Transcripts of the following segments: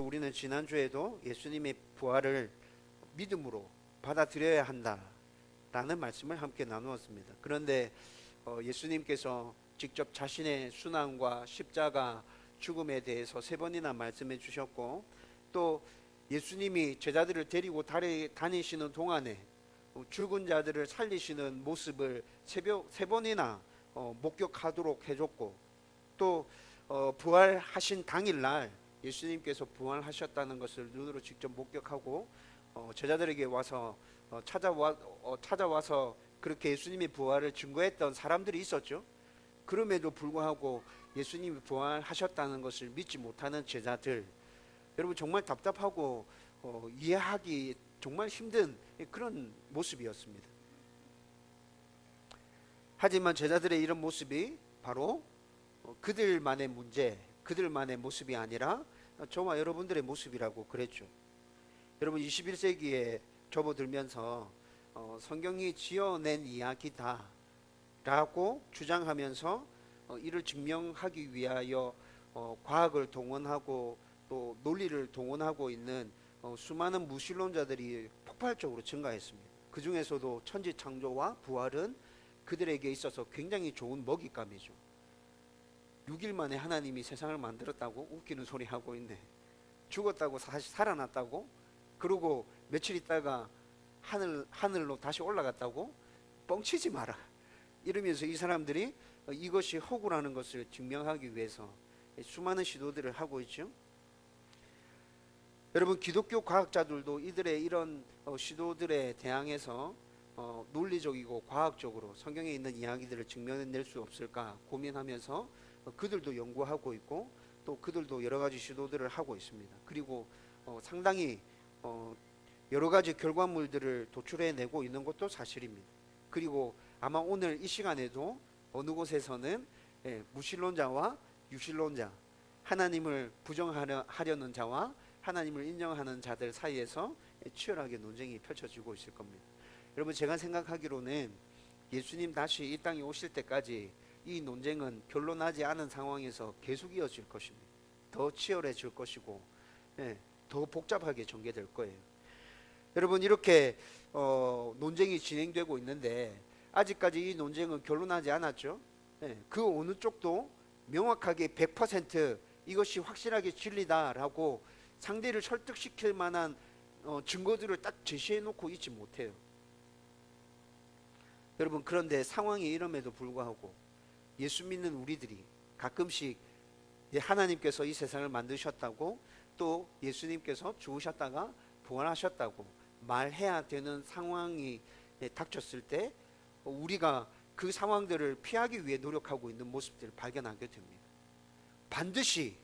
우리는 지난주에도 예수님의 부활을 믿음으로 받아들여야 한다라는 말씀을 함께 나누었습니다. 그런데 예수님께서 직접 자신의 순환과 십자가 죽음에 대해서 3번이나 말씀해 주셨고, 또 예수님이 제자들을 데리고 다니시는 동안에 죽은 자들을 살리시는 모습을 3번이나 목격하도록 해줬고, 또 부활하신 당일날 예수님께서 부활하셨다는 것을 눈으로 직접 목격하고 제자들에게 와서 찾아와서 그렇게 예수님의 부활을 증거했던 사람들이 있었죠. 그럼에도 불구하고 예수님이 부활하셨다는 것을 믿지 못하는 제자들, 여러분 정말 답답하고 이해하기 정말 힘든 그런 모습이었습니다. 하지만 제자들의 이런 모습이 바로 그들만의 문제, 그들만의 모습이 아니라 저와 여러분들의 모습이라고 그랬죠. 여러분 21세기에 접어들면서 성경이 지어낸 이야기다 라고 주장하면서 이를 증명하기 위하여 과학을 동원하고 또 논리를 동원하고 있는 수많은 무신론자들이 폭발적으로 증가했습니다. 그 중에서도 천지창조와 부활은 그들에게 있어서 굉장히 좋은 먹잇감이죠. 6일 만에 하나님이 세상을 만들었다고 웃기는 소리 하고 있네. 죽었다고 다시 살아났다고? 그러고 며칠 있다가 하늘로 다시 올라갔다고? 뻥치지 마라. 이러면서 이 사람들이 이것이 허구라는 것을 증명하기 위해서 수많은 시도들을 하고 있죠. 여러분 기독교 과학자들도 이들의 이런 시도들에 대항해서 논리적이고 과학적으로 성경에 있는 이야기들을 증명해낼 수 없을까 고민하면서 그들도 연구하고 있고, 또 그들도 여러 가지 시도들을 하고 있습니다. 그리고 상당히 여러 가지 결과물들을 도출해내고 있는 것도 사실입니다. 그리고 아마 오늘 이 시간에도 어느 곳에서는 무신론자와 유신론자, 하나님을 부정하려는 자와 하나님을 인정하는 자들 사이에서 치열하게 논쟁이 펼쳐지고 있을 겁니다. 여러분 제가 생각하기로는 예수님 다시 이 땅에 오실 때까지 이 논쟁은 결론나지 않은 상황에서 계속 이어질 것입니다. 더 치열해질 것이고 더 복잡하게 전개될 거예요. 여러분 이렇게 논쟁이 진행되고 있는데 아직까지 이 논쟁은 결론나지 않았죠. 그 어느 쪽도 명확하게 100% 이것이 확실하게 진리다라고 상대를 설득시킬 만한 증거들을 딱 제시해 놓고 있지 못해요. 여러분 그런데 상황이 이럼에도 불구하고 예수 믿는 우리들이 가끔씩 하나님께서 이 세상을 만드셨다고, 또 예수님께서 죽으셨다가 부활하셨다고 말해야 되는 상황이 닥쳤을 때 우리가 그 상황들을 피하기 위해 노력하고 있는 모습들을 발견하게 됩니다. 반드시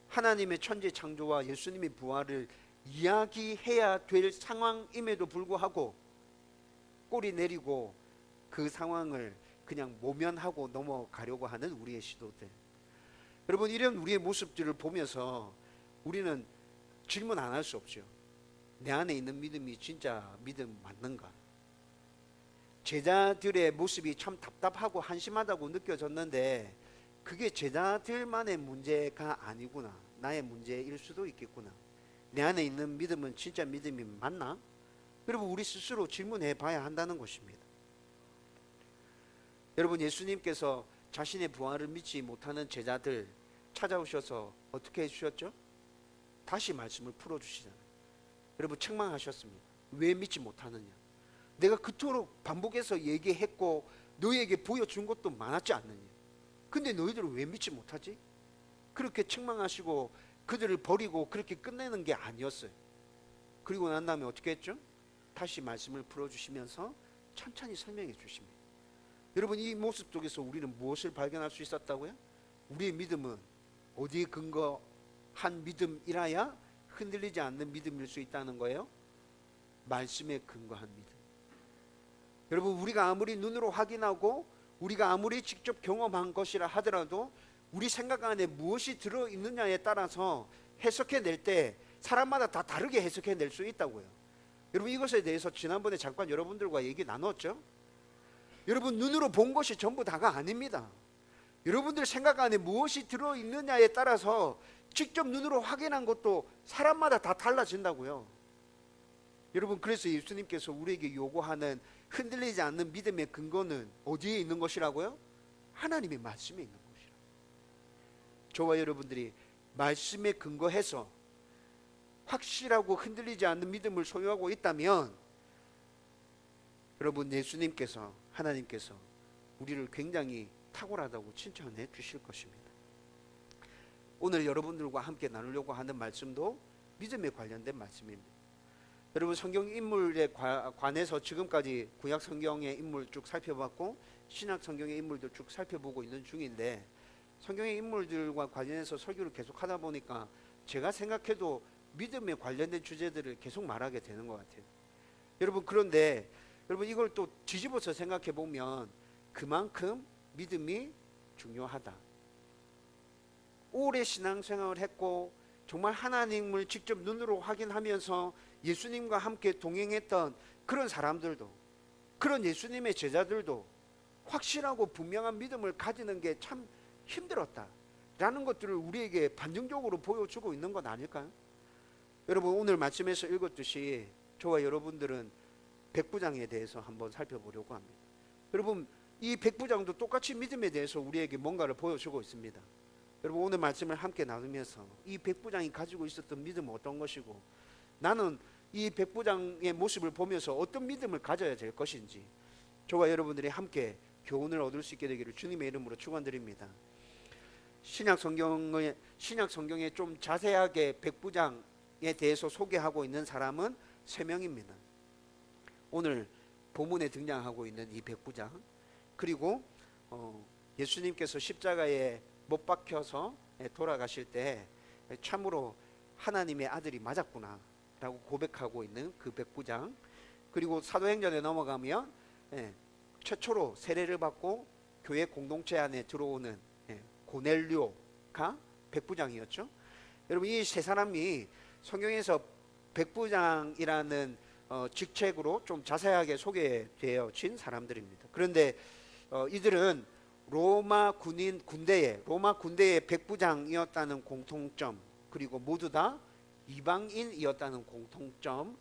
하나님의 천지 창조와 예수님의 부활을 이야기해야 될 상황임에도 불구하고 꼬리 내리고 그 상황을 그냥 모면하고 넘어가려고 하는 우리의 시도들. 여러분 이런 우리의 모습들을 보면서 우리는 질문 안 할 수 없죠. 내 안에 있는 믿음이 진짜 믿음 맞는가? 제자들의 모습이 참 답답하고 한심하다고 느껴졌는데 그게 제자들만의 문제가 아니구나. 나의 문제일 수도 있겠구나. 내 안에 있는 믿음은 진짜 믿음이 맞나? 여러분 우리 스스로 질문해 봐야 한다는 것입니다. 여러분 예수님께서 자신의 부활을 믿지 못하는 제자들 찾아오셔서 어떻게 해주셨죠? 다시 말씀을 풀어주시잖아요. 여러분 책망하셨습니다. 왜 믿지 못하느냐? 내가 그토록 반복해서 얘기했고 너희에게 보여준 것도 많았지 않느냐? 근데 너희들은 왜 믿지 못하지? 그렇게 책망하시고 그들을 버리고 그렇게 끝내는 게 아니었어요. 그리고 난 다음에 어떻게 했죠? 다시 말씀을 풀어주시면서 천천히 설명해 주십니다. 여러분 이 모습 속에서 우리는 무엇을 발견할 수 있었다고요? 우리의 믿음은 어디에 근거한 믿음이라야 흔들리지 않는 믿음일 수 있다는 거예요? 말씀에 근거한 믿음. 여러분 우리가 아무리 눈으로 확인하고 우리가 아무리 직접 경험한 것이라 하더라도 우리 생각 안에 무엇이 들어있느냐에 따라서 해석해낼 때 사람마다 다 다르게 해석해낼 수 있다고요. 여러분 이것에 대해서 지난번에 잠깐 여러분들과 얘기 나눴죠. 여러분 눈으로 본 것이 전부 다가 아닙니다. 여러분들 생각 안에 무엇이 들어있느냐에 따라서 직접 눈으로 확인한 것도 사람마다 다 달라진다고요. 여러분, 그래서 예수님께서 우리에게 요구하는 흔들리지 않는 믿음의 근거는 어디에 있는 것이라고요? 하나님의 말씀에 있는 것이라. 저와 여러분들이 말씀에 근거해서 확실하고 흔들리지 않는 믿음을 소유하고 있다면, 여러분, 예수님께서, 하나님께서 우리를 굉장히 탁월하다고 칭찬해 주실 것입니다. 오늘 여러분들과 함께 나누려고 하는 말씀도 믿음에 관련된 말씀입니다. 여러분, 성경 인물에 관해서 지금까지 구약 성경의 인물 쭉 살펴봤고 신약 성경의 인물도 쭉 살펴보고 있는 중인데, 성경의 인물들과 관련해서 설교를 계속 하다 보니까 제가 생각해도 믿음에 관련된 주제들을 계속 말하게 되는 것 같아요. 여러분, 그런데 여러분, 이걸 또 뒤집어서 생각해 보면 그만큼 믿음이 중요하다. 오래 신앙생활을 했고 정말 하나님을 직접 눈으로 확인하면서 예수님과 함께 동행했던 그런 사람들도, 그런 예수님의 제자들도 확실하고 분명한 믿음을 가지는 게 참 힘들었다라는 것들을 우리에게 반증적으로 보여주고 있는 건 아닐까요? 여러분, 오늘 말씀에서 읽었듯이 저와 여러분들은 백부장에 대해서 한번 살펴보려고 합니다. 여러분, 이 백부장도 똑같이 믿음에 대해서 우리에게 뭔가를 보여주고 있습니다. 여러분, 오늘 말씀을 함께 나누면서 이 백부장이 가지고 있었던 믿음은 어떤 것이고, 나는 이 백부장의 모습을 보면서 어떤 믿음을 가져야 될 것인지 저와 여러분들이 함께 교훈을 얻을 수 있게 되기를 주님의 이름으로 축원드립니다. 신약 성경에 좀 자세하게 백부장에 대해서 소개하고 있는 사람은 3명입니다. 오늘 본문에 등장하고 있는 이 백부장, 그리고 예수님께서 십자가에 못 박혀서 돌아가실 때 참으로 하나님의 아들이 맞았구나 라고 고백하고 있는 그 백부장, 그리고 사도행전에 넘어가면 최초로 세례를 받고 교회 공동체 안에 들어오는 고넬료가 백부장이었죠. 여러분, 이 세 사람이 성경에서 백부장이라는 직책으로 좀 자세하게 소개되어진 사람들입니다. 그런데 이들은 로마 군대의 백부장이었다는 공통점, 그리고 모두 다 이방인이었다는 공통점,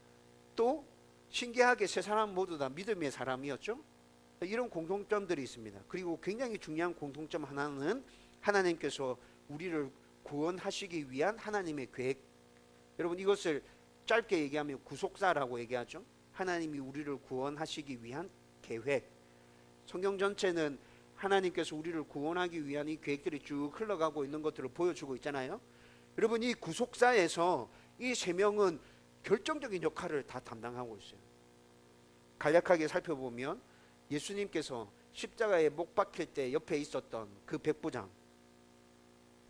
또 신기하게 세 사람 모두 다 믿음의 사람이었죠. 이런 공통점들이 있습니다. 그리고 굉장히 중요한 공통점 하나는 하나님께서 우리를 구원하시기 위한 하나님의 계획. 여러분, 이것을 짧게 얘기하면 구속사라고 얘기하죠. 하나님이 우리를 구원하시기 위한 계획. 성경 전체는 하나님께서 우리를 구원하기 위한 이 계획들이 쭉 흘러가고 있는 것들을 보여주고 있잖아요. 여러분, 이 구속사에서 이 3명은 결정적인 역할을 다 담당하고 있어요. 간략하게 살펴보면 예수님께서 십자가에 못 박힐 때 옆에 있었던 그 백부장,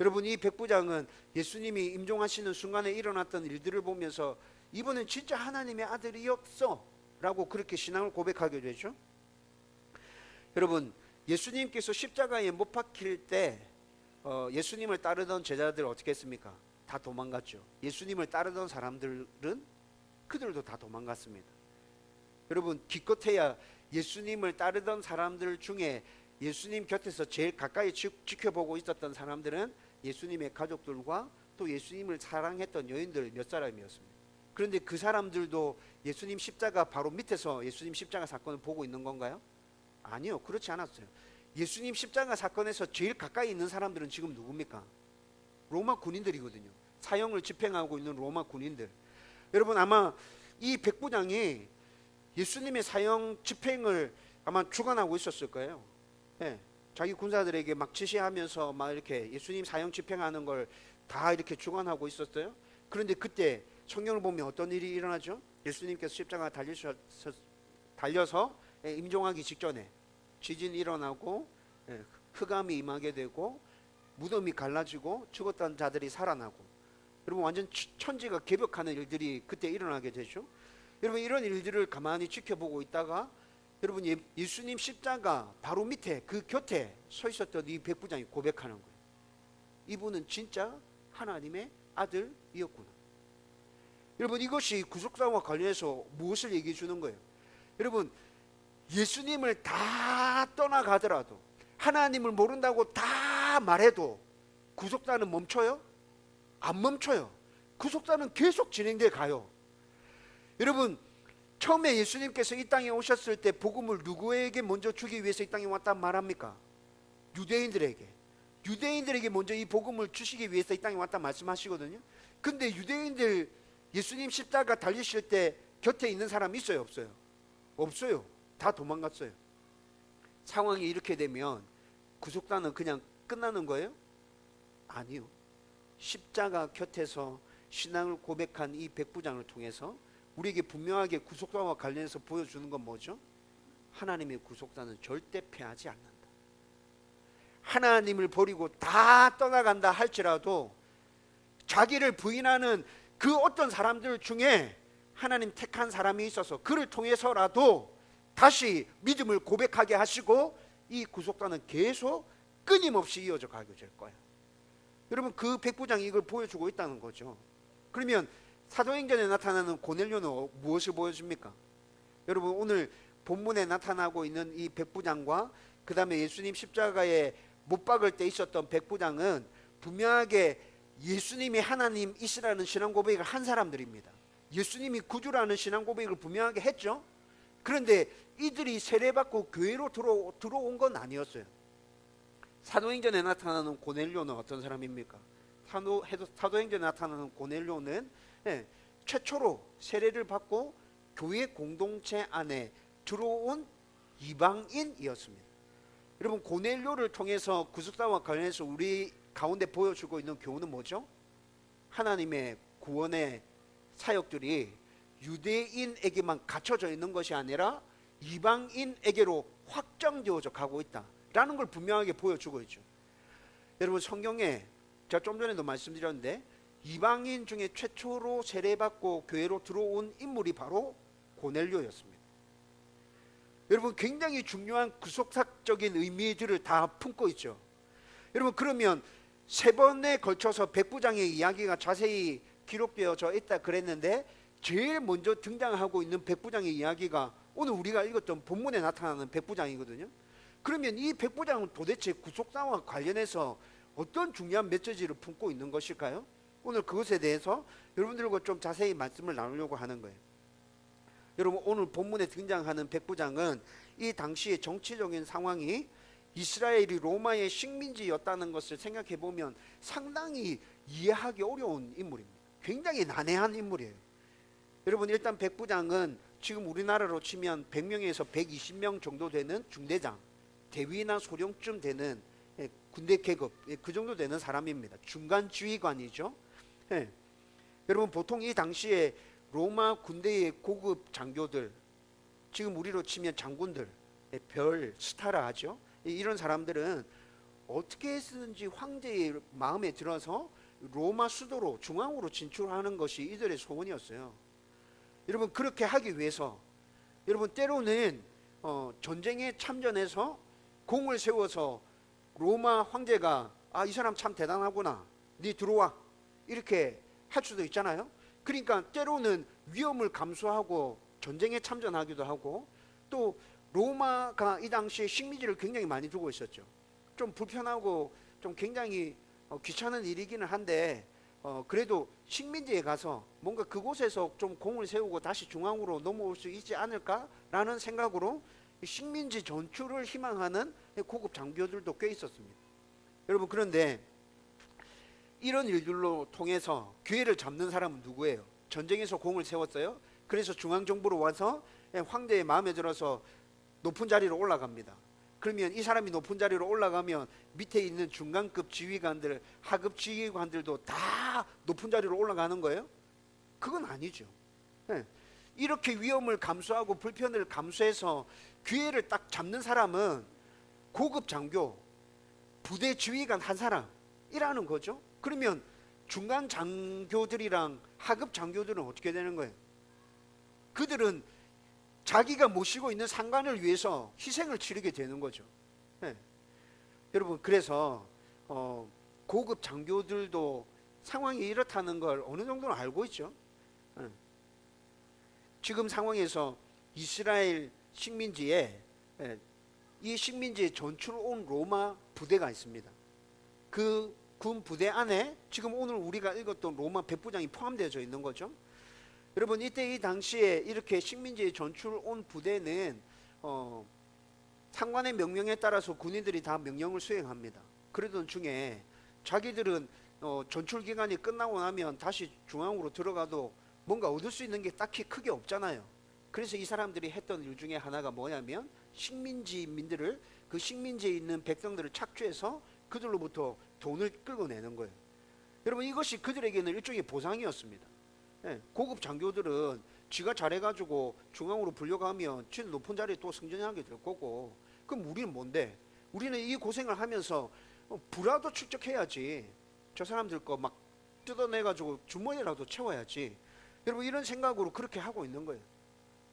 여러분, 이 백부장은 예수님이 임종하시는 순간에 일어났던 일들을 보면서 이분은 진짜 하나님의 아들이었어 라고 그렇게 신앙을 고백하게 되죠. 여러분, 예수님께서 십자가에 못 박힐 때 예수님을 따르던 제자들 어떻게 했습니까? 다 도망갔죠. 예수님을 따르던 사람들은 그들도 다 도망갔습니다. 여러분, 기껏해야 예수님을 따르던 사람들 중에 예수님 곁에서 제일 가까이 지켜보고 있었던 사람들은 예수님의 가족들과 또 예수님을 사랑했던 여인들 몇 사람이었습니다. 그런데 그 사람들도 예수님 십자가 바로 밑에서 예수님 십자가 사건을 보고 있는 건가요? 아니요, 그렇지 않았어요. 예수님 십자가 사건에서 제일 가까이 있는 사람들은 지금 누굽니까? 로마 군인들이거든요. 사형을 집행하고 있는 로마 군인들. 여러분, 아마 이 백부장이 예수님의 사형 집행을 아마 주관하고 있었을 거예요. 자기 군사들에게 막 지시하면서 막 이렇게 예수님 사형 집행하는 걸 다 이렇게 주관하고 있었어요. 그런데 그때 성경을 보면 어떤 일이 일어나죠? 예수님께서 십자가 달려서 임종하기 직전에 지진이 일어나고 흑암이 임하게 되고 무덤이 갈라지고 죽었던 자들이 살아나고, 여러분, 완전 천지가 개벽하는 일들이 그때 일어나게 되죠. 여러분, 이런 일들을 가만히 지켜보고 있다가 여러분, 예수님 십자가 바로 밑에 그 곁에 서 있었던 이 백부장이 고백하는 거예요. 이분은 진짜 하나님의 아들이었구나. 여러분, 이것이 구속사와 관련해서 무엇을 얘기해 주는 거예요? 여러분, 예수님을 다 떠나가더라도, 하나님을 모른다고 다 말해도 구속사는 멈춰요? 안 멈춰요. 구속사는 계속 진행돼 가요. 여러분, 처음에 예수님께서 이 땅에 오셨을 때 복음을 누구에게 먼저 주기 위해서 이 땅에 왔단 말합니까? 유대인들에게 먼저 이 복음을 주시기 위해서 이 땅에 왔다 말씀하시거든요. 근데 유대인들 예수님 십자가 달리실 때 곁에 있는 사람 있어요, 없어요? 없어요. 다 도망갔어요. 상황이 이렇게 되면 구속사는 그냥 끝나는 거예요? 아니요. 십자가 곁에서 신앙을 고백한 이 백부장을 통해서 우리에게 분명하게 구속사와 관련해서 보여주는 건 뭐죠? 하나님의 구속사는 절대 패하지 않는다. 하나님을 버리고 다 떠나간다 할지라도 자기를 부인하는 그 어떤 사람들 중에 하나님 택한 사람이 있어서 그를 통해서라도 다시 믿음을 고백하게 하시고 이 구속사는 계속 끊임없이 이어져 가게 될 거예요. 여러분, 그 백부장이 이걸 보여주고 있다는 거죠. 그러면 사도행전에 나타나는 고넬료는 무엇을 보여줍니까? 여러분, 오늘 본문에 나타나고 있는 이 백부장과 그 다음에 예수님 십자가에 못 박을 때 있었던 백부장은 분명하게 예수님이 하나님이시라는 신앙 고백을 한 사람들입니다. 예수님이 구주라는 신앙 고백을 분명하게 했죠. 그런데 이들이 세례받고 교회로 들어온 건 아니었어요. 사도행전에 나타나는 고넬료는 어떤 사람입니까? 사도행전에 나타나는 고넬료는 최초로 세례를 받고 교회 공동체 안에 들어온 이방인이었습니다. 여러분, 고넬료를 통해서 구속사와 관련해서 우리 가운데 보여주고 있는 교훈은 뭐죠? 하나님의 구원의 사역들이 유대인에게만 갖춰져 있는 것이 아니라 이방인에게로 확장되어져 가고 있다라는 걸 분명하게 보여주고 있죠. 여러분, 성경에 제가 좀 전에도 말씀드렸는데 이방인 중에 최초로 세례받고 교회로 들어온 인물이 바로 고넬료였습니다. 여러분, 굉장히 중요한 구속사적인 의미들을 다 품고 있죠. 여러분, 그러면 세 번에 걸쳐서 백부장의 이야기가 자세히 기록되어져 있다 그랬는데 제일 먼저 등장하고 있는 백부장의 이야기가 오늘 우리가 읽었던 본문에 나타나는 백부장이거든요. 그러면 이 백부장은 도대체 구속사와 관련해서 어떤 중요한 메시지를 품고 있는 것일까요? 오늘 그것에 대해서 여러분들과 좀 자세히 말씀을 나누려고 하는 거예요. 여러분, 오늘 본문에 등장하는 백부장은 이 당시의 정치적인 상황이 이스라엘이 로마의 식민지였다는 것을 생각해 보면 상당히 이해하기 어려운 인물입니다. 굉장히 난해한 인물이에요. 여러분, 일단 백부장은 지금 우리나라로 치면 100명에서 120명 정도 되는 중대장, 대위나 소령쯤 되는 군대 계급, 그 정도 되는 사람입니다. 중간 지휘관이죠. 여러분, 보통 이 당시에 로마 군대의 고급 장교들, 지금 우리로 치면 장군들, 별, 스타라 하죠. 이런 사람들은 어떻게 해서든지 황제의 마음에 들어서 로마 수도로 중앙으로 진출하는 것이 이들의 소원이었어요. 여러분, 그렇게 하기 위해서 여러분 때로는 전쟁에 참전해서 공을 세워서 로마 황제가 이 사람 참 대단하구나, 네 들어와, 이렇게 할 수도 있잖아요. 그러니까 때로는 위험을 감수하고 전쟁에 참전하기도 하고, 또 로마가 이 당시에 식민지를 굉장히 많이 두고 있었죠. 좀 불편하고 좀 굉장히 귀찮은 일이기는 한데 그래도 식민지에 가서 뭔가 그곳에서 좀 공을 세우고 다시 중앙으로 넘어올 수 있지 않을까라는 생각으로 식민지 전출을 희망하는 고급 장교들도 꽤 있었습니다. 여러분, 그런데 이런 일들로 통해서 기회를 잡는 사람은 누구예요? 전쟁에서 공을 세웠어요. 그래서 중앙정부로 와서 황제의 마음에 들어서 높은 자리로 올라갑니다. 그러면 이 사람이 높은 자리로 올라가면 밑에 있는 중간급 지휘관들, 하급 지휘관들도 다 높은 자리로 올라가는 거예요? 그건 아니죠. 이렇게 위험을 감수하고 불편을 감수해서 기회를 딱 잡는 사람은 고급 장교, 부대 지휘관 한 사람이라는 거죠. 그러면 중간 장교들이랑 하급 장교들은 어떻게 되는 거예요? 그들은 자기가 모시고 있는 상관을 위해서 희생을 치르게 되는 거죠. 여러분, 그래서 고급 장교들도 상황이 이렇다는 걸 어느 정도는 알고 있죠. 지금 상황에서 이스라엘 식민지에 이 식민지에 전출 온 로마 부대가 있습니다. 그 군 부대 안에 지금 오늘 우리가 읽었던 로마 백부장이 포함되어져 있는 거죠. 여러분, 이때 이 당시에 이렇게 식민지에 전출 온 부대는 상관의 명령에 따라서 군인들이 다 명령을 수행합니다. 그러던 중에 자기들은 전출 기간이 끝나고 나면 다시 중앙으로 들어가도 뭔가 얻을 수 있는 게 딱히 크게 없잖아요. 그래서 이 사람들이 했던 일 중에 하나가 뭐냐면 식민지민들을, 그 식민지에 있는 백성들을 착취해서 그들로부터 돈을 끌고 내는 거예요. 여러분, 이것이 그들에게는 일종의 보상이었습니다. 고급 장교들은 지가 잘해가지고 중앙으로 불려가면 지는 높은 자리에 또 승진하게 될 거고, 그럼 우리는 뭔데? 우리는 이 고생을 하면서 부라도 축적해야지, 저 사람들 거 막 뜯어내가지고 주머니라도 채워야지, 여러분 이런 생각으로 그렇게 하고 있는 거예요.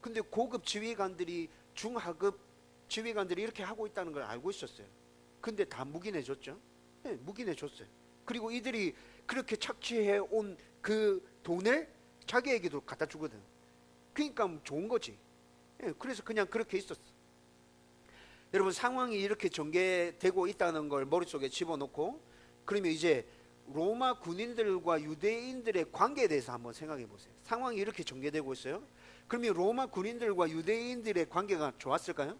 근데 고급 지휘관들이, 중하급 지휘관들이 이렇게 하고 있다는 걸 알고 있었어요. 근데 다 묵인해줬죠. 묵인해줬어요. 그리고 이들이 그렇게 착취해 온 그 돈을 자기에게도 갖다 주거든. 그러니까 좋은 거지. 그래서 그냥 그렇게 있었어. 여러분, 상황이 이렇게 전개되고 있다는 걸 머릿속에 집어넣고, 그러면 이제 로마 군인들과 유대인들의 관계에 대해서 한번 생각해 보세요. 상황이 이렇게 전개되고 있어요. 그러면 로마 군인들과 유대인들의 관계가 좋았을까요?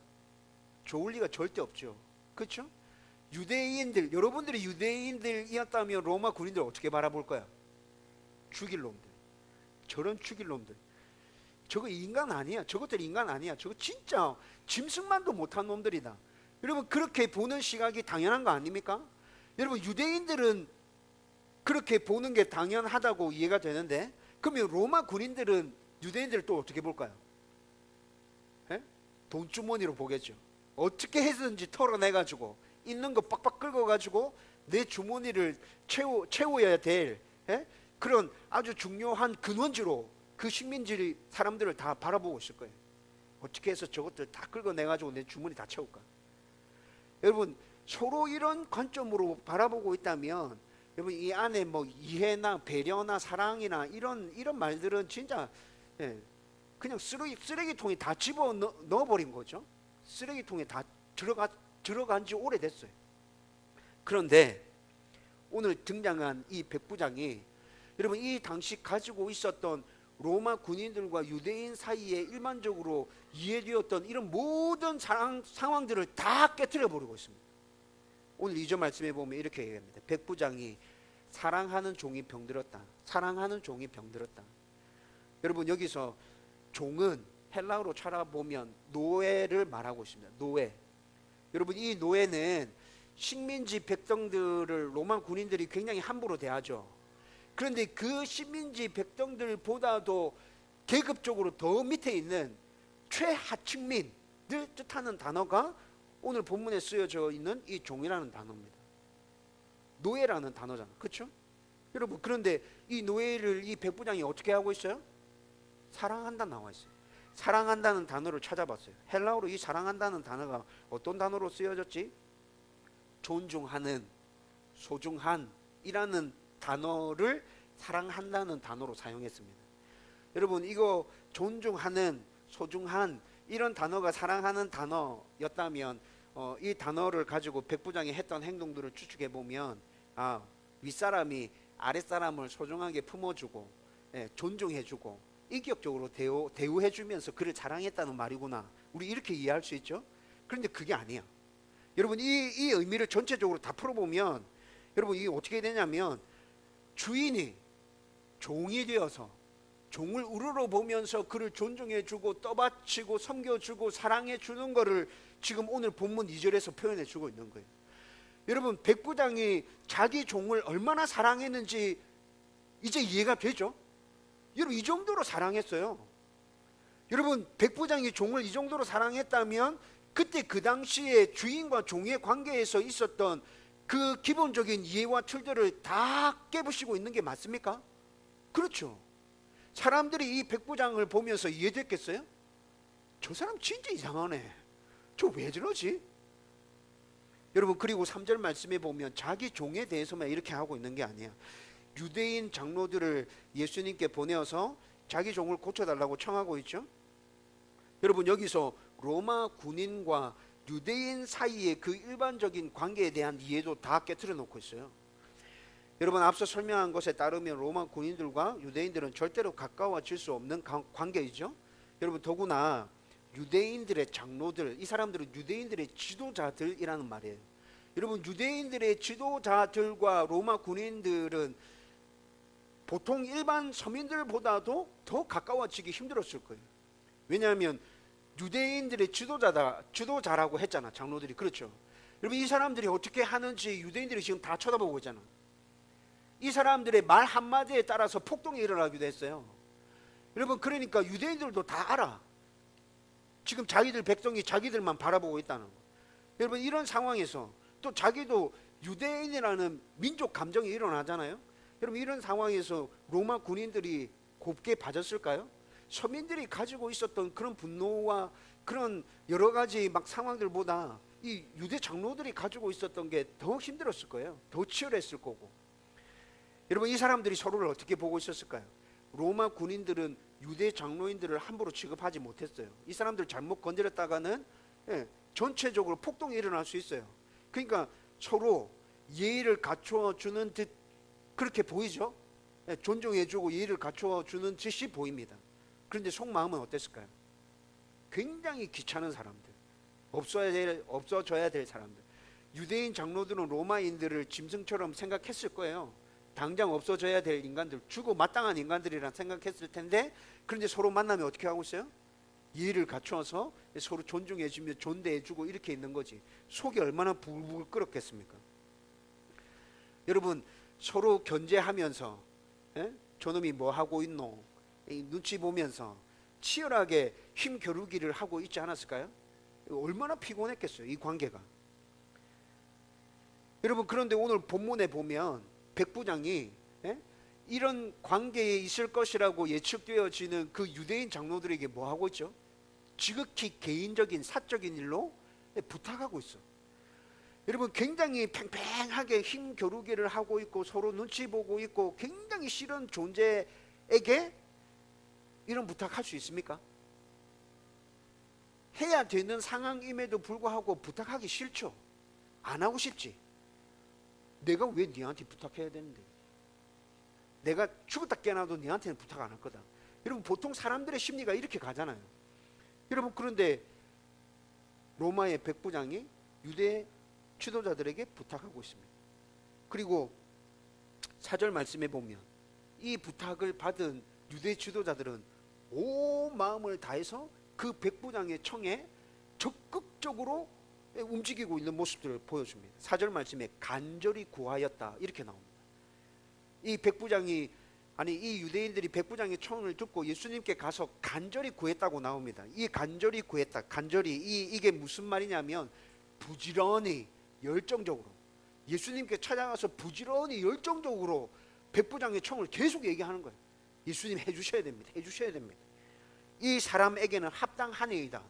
좋을 리가 절대 없죠. 그렇죠? 유대인들, 여러분들이 유대인들이었다면 로마 군인들 어떻게 바라볼 거야? 죽일 놈들, 저런 죽일 놈들, 저거 인간 아니야, 저것들 인간 아니야, 저거 진짜 짐승만도 못한 놈들이다. 여러분, 그렇게 보는 시각이 당연한 거 아닙니까? 여러분, 유대인들은 그렇게 보는 게 당연하다고 이해가 되는데, 그러면 로마 군인들은 유대인들을 또 어떻게 볼까요? 돈주머니로 보겠죠. 어떻게 해서든지 털어내가지고 있는 거 빡빡 긁어가지고 내 주머니를 채워야 될 그런 아주 중요한 근원지로 그 식민지 사람들을 다 바라보고 있을 거예요. 어떻게 해서 저것들 다 긁어내가지고 내 주머니 다 채울까? 여러분, 서로 이런 관점으로 바라보고 있다면, 여러분 이 안에 뭐 이해나 배려나 사랑이나 이런 말들은 진짜 그냥 쓰레기통에 다 집어 넣어버린 거죠. 쓰레기통에 다 들어간 지 오래됐어요. 그런데 오늘 등장한 이 백부장이, 여러분 이 당시 가지고 있었던 로마 군인들과 유대인 사이에 일반적으로 이해되었던 이런 모든 상황들을 다 깨뜨려 버리고 있습니다. 오늘 2절 말씀에 보면 이렇게 얘기합니다. 백부장이 사랑하는 종이 병들었다. 사랑하는 종이 병들었다. 여러분, 여기서 종은 헬라어로 찾아보면 노예를 말하고 있습니다. 노예. 여러분, 이 노예는 식민지 백성들을 로마 군인들이 굉장히 함부로 대하죠. 그런데 그 식민지 백성들보다도 계급적으로 더 밑에 있는 최하층민을 뜻하는 단어가 오늘 본문에 쓰여져 있는 이 종이라는 단어입니다. 노예라는 단어잖아. 그렇죠? 여러분, 그런데 이 노예를 이 백부장이 어떻게 하고 있어요? 사랑한다 나와 있어요. 사랑한다는 단어를 찾아봤어요. 헬라어로 이 사랑한다는 단어가 어떤 단어로 쓰여졌지? 존중하는, 소중한이라는 단어를 사랑한다는 단어로 사용했습니다. 여러분, 이거 존중하는, 소중한 이런 단어가 사랑하는 단어였다면 이 단어를 가지고 백부장이 했던 행동들을 추측해 보면, 윗사람이 아랫사람을 소중하게 품어주고 존중해주고 인격적으로 대우해주면서 그를 자랑했다는 말이구나, 우리 이렇게 이해할 수 있죠. 그런데 그게 아니야. 여러분, 이 의미를 전체적으로 다 풀어보면, 여러분 이게 어떻게 되냐면, 주인이 종이 되어서 종을 우러러 보면서 그를 존중해주고 떠받치고 섬겨주고 사랑해주는 거를 지금 오늘 본문 2절에서 표현해주고 있는 거예요. 여러분, 백부장이 자기 종을 얼마나 사랑했는지 이제 이해가 되죠? 여러분, 이 정도로 사랑했어요. 여러분, 백부장이 종을 이 정도로 사랑했다면 그때 그 당시에 주인과 종의 관계에서 있었던 그 기본적인 이해와 틀들을 다 깨부시고 있는 게 맞습니까? 그렇죠. 사람들이 이 백부장을 보면서 이해됐겠어요? 저 사람 진짜 이상하네, 저 왜 저러지? 여러분, 그리고 3절 말씀에 보면 자기 종에 대해서만 이렇게 하고 있는 게 아니야. 유대인 장로들을 예수님께 보내어서 자기 종을 고쳐달라고 청하고 있죠. 여러분, 여기서 로마 군인과 유대인 사이의 그 일반적인 관계에 대한 이해도 다 깨트려 놓고 있어요. 여러분 앞서 설명한 것에 따르면 로마 군인들과 유대인들은 절대로 가까워질 수 없는 관계이죠. 여러분 더구나 유대인들의 장로들, 이 사람들은 유대인들의 지도자들이라는 말이에요. 여러분 유대인들의 지도자들과 로마 군인들은 보통 일반 서민들보다도 더 가까워지기 힘들었을 거예요. 왜냐하면 유대인들의 지도자라고 했잖아, 장로들이. 그렇죠. 여러분 이 사람들이 어떻게 하는지 유대인들이 지금 다 쳐다보고 있잖아. 이 사람들의 말 한마디에 따라서 폭동이 일어나기도 했어요. 여러분 그러니까 유대인들도 다 알아. 지금 자기들 백성이 자기들만 바라보고 있다는 거. 여러분 이런 상황에서 또 자기도 유대인이라는 민족 감정이 일어나잖아요. 여러분 이런 상황에서 로마 군인들이 곱게 봐줬을까요? 서민들이 가지고 있었던 그런 분노와 그런 여러 가지 막 상황들보다 이 유대 장로들이 가지고 있었던 게 더 힘들었을 거예요. 더 치열했을 거고. 여러분 이 사람들이 서로를 어떻게 보고 있었을까요? 로마 군인들은 유대 장로인들을 함부로 취급하지 못했어요. 이 사람들 잘못 건드렸다가는 전체적으로 폭동이 일어날 수 있어요. 그러니까 서로 예의를 갖추어 주는 듯 그렇게 보이죠. 존중해주고 예의를 갖추어 주는 듯이 보입니다. 그런데 속마음은 어땠을까요? 굉장히 귀찮은 사람들, 없어져야 될 사람들. 유대인 장로들은 로마인들을 짐승처럼 생각했을 거예요. 당장 없어져야 될 인간들, 죽어 마땅한 인간들이란 생각했을 텐데, 그런데 서로 만나면 어떻게 하고 있어요? 예의를 갖추어서 서로 존중해주며 존대해주고 이렇게 있는 거지. 속이 얼마나 부글부글 끓었겠습니까? 여러분 서로 견제하면서 저놈이 뭐 하고 있노 눈치 보면서 치열하게 힘 겨루기를 하고 있지 않았을까요? 얼마나 피곤했겠어요, 이 관계가. 여러분 그런데 오늘 본문에 보면 백부장이 이런 관계에 있을 것이라고 예측되어지는 그 유대인 장로들에게 뭐 하고 있죠? 지극히 개인적인 사적인 일로 부탁하고 있어. 여러분 굉장히 팽팽하게 힘 겨루기를 하고 있고 서로 눈치 보고 있고 굉장히 싫은 존재에게 이런 부탁할 수 있습니까? 해야 되는 상황임에도 불구하고 부탁하기 싫죠. 안 하고 싶지. 내가 왜 니한테 부탁해야 되는데? 내가 죽었다 깨어나도 니한테는 부탁 안 할 거다. 여러분 보통 사람들의 심리가 이렇게 가잖아요. 여러분 그런데 로마의 백부장이 유대 지도자들에게 부탁하고 있습니다. 그리고 4절 말씀에 보면 이 부탁을 받은 유대 지도자들은 온 마음을 다해서 그 백부장의 청에 적극적으로 움직이고 있는 모습들을 보여줍니다. 4절 말씀에 간절히 구하였다 이렇게 나옵니다. 이 유대인들이 백부장의 청을 듣고 예수님께 가서 간절히 구했다고 나옵니다. 이 간절히 구했다, 간절히 이게 무슨 말이냐면 부지런히 열정적으로 예수님께 찾아가서 부지런히 열정적으로 백부장의 청을 계속 얘기하는 거예요. 예수님 해주셔야 됩니다. 해주셔야 됩니다. 이 사람에게는 합당하네이다.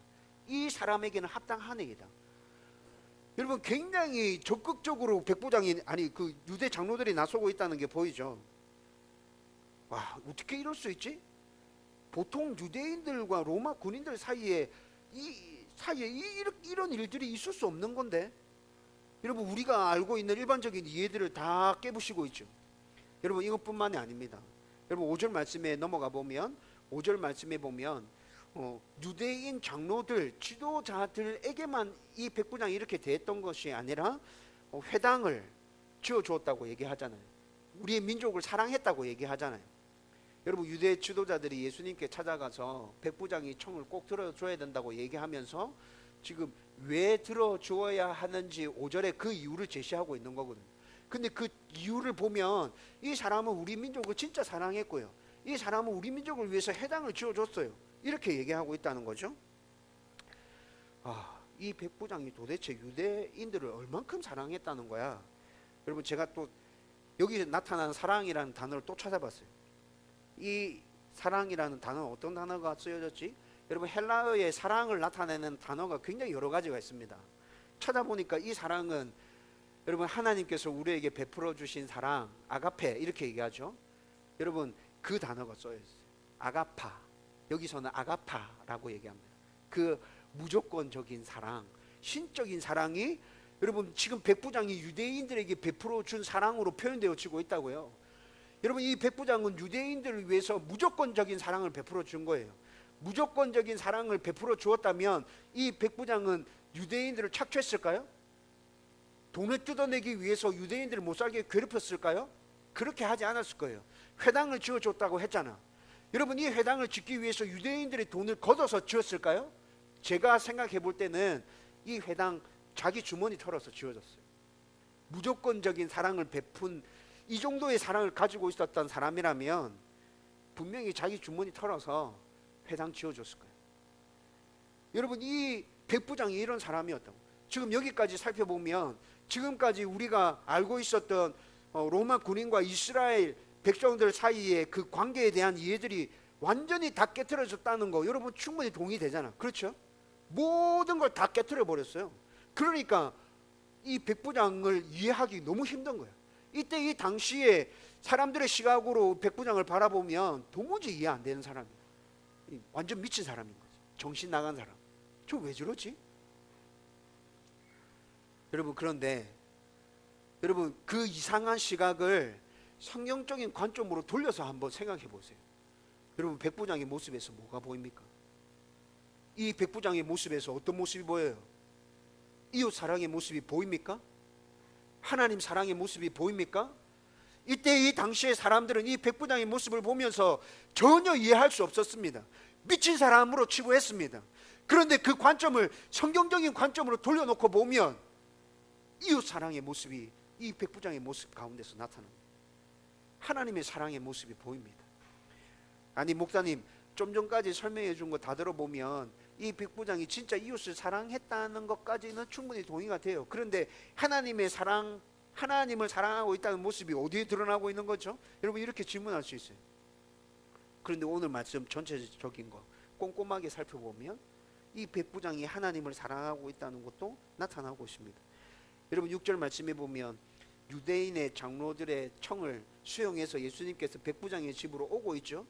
이 사람에게는 합당하네이다. 여러분 굉장히 적극적으로 백부장이 그 유대 장로들이 나서고 있다는 게 보이죠. 와, 어떻게 이럴 수 있지? 보통 유대인들과 로마 군인들 사이에 이런 일들이 있을 수 없는 건데, 여러분 우리가 알고 있는 일반적인 이해들을 다 깨부시고 있죠. 여러분 이것뿐만이 아닙니다. 여러분 5절 말씀에 넘어가 보면 5절 말씀에 보면 유대인 장로들 지도자들에게만 이 백부장이 이렇게 대했던 것이 아니라 회당을 지어주었다고 얘기하잖아요. 우리의 민족을 사랑했다고 얘기하잖아요. 여러분 유대 지도자들이 예수님께 찾아가서 백부장이 청을 꼭 들어줘야 된다고 얘기하면서 지금 왜 들어주어야 하는지 5절에 그 이유를 제시하고 있는 거거든요. 근데 그 이유를 보면 이 사람은 우리 민족을 진짜 사랑했고요, 이 사람은 우리 민족을 위해서 회당을 지어줬어요, 이렇게 얘기하고 있다는 거죠. 이 백부장이 도대체 유대인들을 얼만큼 사랑했다는 거야. 여러분 제가 또 여기 나타난 사랑이라는 단어를 또 찾아봤어요. 이 사랑이라는 단어는 어떤 단어가 쓰여졌지? 여러분 헬라어의 사랑을 나타내는 단어가 굉장히 여러 가지가 있습니다. 찾아보니까 이 사랑은 여러분 하나님께서 우리에게 베풀어 주신 사랑, 아가페 이렇게 얘기하죠. 여러분 그 단어가 써있어요. 아가파. 여기서는 아가파라고 얘기합니다. 그 무조건적인 사랑, 신적인 사랑이 여러분 지금 백부장이 유대인들에게 베풀어 준 사랑으로 표현되어지고 있다고요. 여러분 이 백부장은 유대인들을 위해서 무조건적인 사랑을 베풀어 준 거예요. 무조건적인 사랑을 베풀어 주었다면 이 백부장은 유대인들을 착취했을까요? 돈을 뜯어내기 위해서 유대인들을 못 살게 괴롭혔을까요? 그렇게 하지 않았을 거예요. 회당을 지어줬다고 했잖아. 여러분 이 회당을 짓기 위해서 유대인들의 돈을 걷어서 지었을까요? 제가 생각해 볼 때는 이 회당 자기 주머니 털어서 지어졌어요. 무조건적인 사랑을 베푼 이 정도의 사랑을 가지고 있었던 사람이라면 분명히 자기 주머니 털어서 회당 지어줬을 거예요. 여러분 이 백부장이 이런 사람이었다고. 지금 여기까지 살펴보면 지금까지 우리가 알고 있었던 로마 군인과 이스라엘 백성들 사이의 그 관계에 대한 이해들이 완전히 다 깨트려졌다는 거 여러분 충분히 동의되잖아. 그렇죠? 모든 걸 다 깨트려 버렸어요. 그러니까 이 백부장을 이해하기 너무 힘든 거예요. 이때 이 당시에 사람들의 시각으로 백부장을 바라보면 도무지 이해 안 되는 사람이에요. 완전 미친 사람인 거지. 정신 나간 사람. 저 왜 저러지? 여러분 그런데 여러분 그 이상한 시각을 성경적인 관점으로 돌려서 한번 생각해 보세요. 여러분 백부장의 모습에서 뭐가 보입니까? 이 백부장의 모습에서 어떤 모습이 보여요? 이웃 사랑의 모습이 보입니까? 하나님 사랑의 모습이 보입니까? 이때 이 당시의 사람들은 이 백부장의 모습을 보면서 전혀 이해할 수 없었습니다. 미친 사람으로 치부했습니다. 그런데 그 관점을 성경적인 관점으로 돌려놓고 보면 이웃 사랑의 모습이 이 백부장의 모습 가운데서 나타납니다. 하나님의 사랑의 모습이 보입니다. 아니 목사님 좀 전까지 설명해 준 거 다 들어보면 이 백부장이 진짜 이웃을 사랑했다는 것까지는 충분히 동의가 돼요. 그런데 하나님의 사랑, 하나님을 사랑하고 있다는 모습이 어디에 드러나고 있는 거죠? 여러분 이렇게 질문할 수 있어요. 그런데 오늘 말씀 전체적인 거 꼼꼼하게 살펴보면 이 백부장이 하나님을 사랑하고 있다는 것도 나타나고 있습니다. 여러분 6절 말씀에 보면 유대인의 장로들의 청을 수용해서 예수님께서 백부장의 집으로 오고 있죠.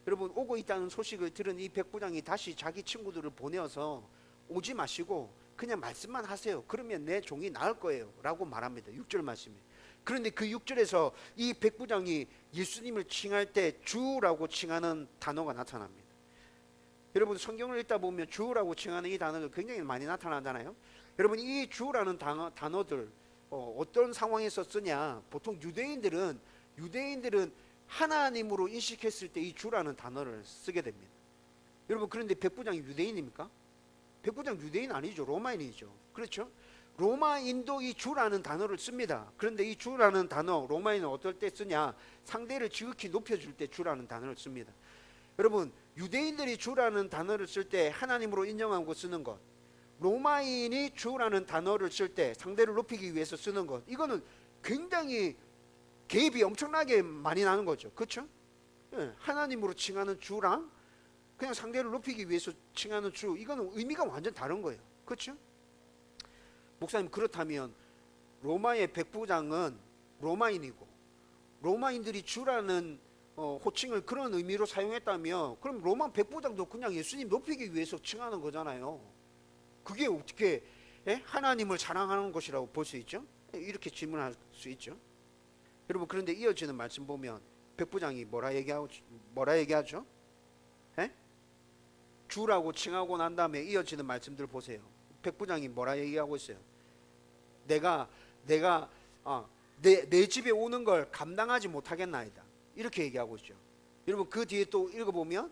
여러분 오고 있다는 소식을 들은 이 백부장이 다시 자기 친구들을 보내어서 오지 마시고 그냥 말씀만 하세요. 그러면 내 종이 나을 거예요 라고 말합니다. 6절 말씀에. 그런데 그 6절에서 이 백부장이 예수님을 칭할 때 주라고 칭하는 단어가 나타납니다. 여러분 성경을 읽다 보면 주라고 칭하는 이 단어가 굉장히 많이 나타나잖아요. 여러분 이 주라는 단어들 어떤 상황에서 쓰냐. 보통 유대인들은 하나님으로 인식했을 때 이 주라는 단어를 쓰게 됩니다. 여러분 그런데 백부장이 유대인입니까? 백부장 유대인 아니죠. 로마인이죠. 그렇죠? 로마인도 이 주라는 단어를 씁니다. 그런데 이 주라는 단어 로마인은 어떨 때 쓰냐. 상대를 지극히 높여줄 때 주라는 단어를 씁니다. 여러분 유대인들이 주라는 단어를 쓸 때 하나님으로 인정하고 쓰는 것, 로마인이 주라는 단어를 쓸 때 상대를 높이기 위해서 쓰는 것, 이거는 굉장히 개입이 엄청나게 많이 나는 거죠. 그렇죠? 하나님으로 칭하는 주랑 그냥 상대를 높이기 위해서 칭하는 주, 이거는 의미가 완전 다른 거예요. 그렇죠? 목사님 그렇다면 로마의 백부장은 로마인이고 로마인들이 주라는 호칭을 그런 의미로 사용했다면 그럼 로마 백부장도 그냥 예수님 높이기 위해서 칭하는 거잖아요. 그게 어떻게 하나님을 사랑하는 것이라고 볼 수 있죠? 이렇게 질문할 수 있죠. 여러분 그런데 이어지는 말씀 보면 백부장이 뭐라 얘기하죠? 주라고 칭하고 난 다음에 이어지는 말씀들 보세요. 백부장이 뭐라 얘기하고 있어요? 내 집에 오는 걸 감당하지 못하겠나이다. 이렇게 얘기하고 있죠. 여러분 그 뒤에 또 읽어보면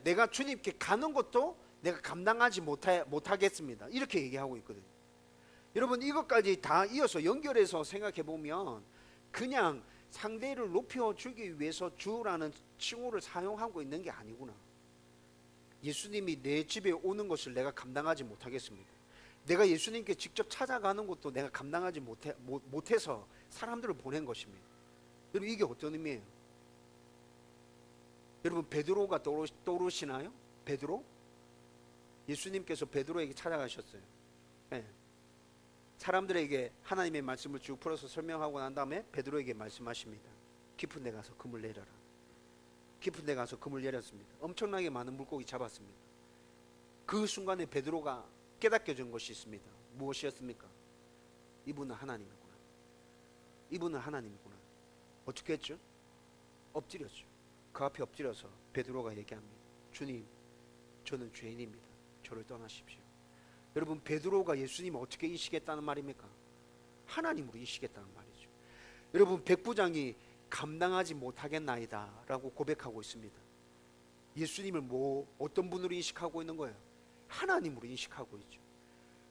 내가 주님께 가는 것도 내가 감당하지 못하겠습니다. 이렇게 얘기하고 있거든요. 여러분 이것까지 다 이어서 연결해서 생각해 보면 그냥 상대를 높여주기 위해서 주라는 칭호를 사용하고 있는 게 아니구나. 예수님이 내 집에 오는 것을 내가 감당하지 못하겠습니다. 내가 예수님께 직접 찾아가는 것도 내가 감당하지 못해서 사람들을 보낸 것입니다. 여러분 이게 어떤 의미예요? 여러분 베드로가 떠오르시나요? 베드로? 예수님께서 베드로에게 찾아가셨어요. 사람들에게 하나님의 말씀을 쭉 풀어서 설명하고 난 다음에 베드로에게 말씀하십니다. 깊은 데 가서 그물 내려라. 깊은 데 가서 그물 내렸습니다. 엄청나게 많은 물고기 잡았습니다. 그 순간에 베드로가 깨닫게 된 것이 있습니다. 무엇이었습니까? 이분은 하나님이구나. 이분은 하나님이구나. 어떻게 했죠? 엎드렸죠. 그 앞에 엎드려서 베드로가 얘기합니다. 주님, 저는 죄인입니다. 저를 떠나십시오. 여러분, 베드로가 예수님을 어떻게 인식했다는 말입니까? 하나님으로 인식했다는 말이죠. 여러분, 백부장이 감당하지 못하겠나이다 라고 고백하고 있습니다. 예수님을 어떤 분으로 인식하고 있는 거예요? 하나님으로 인식하고 있죠.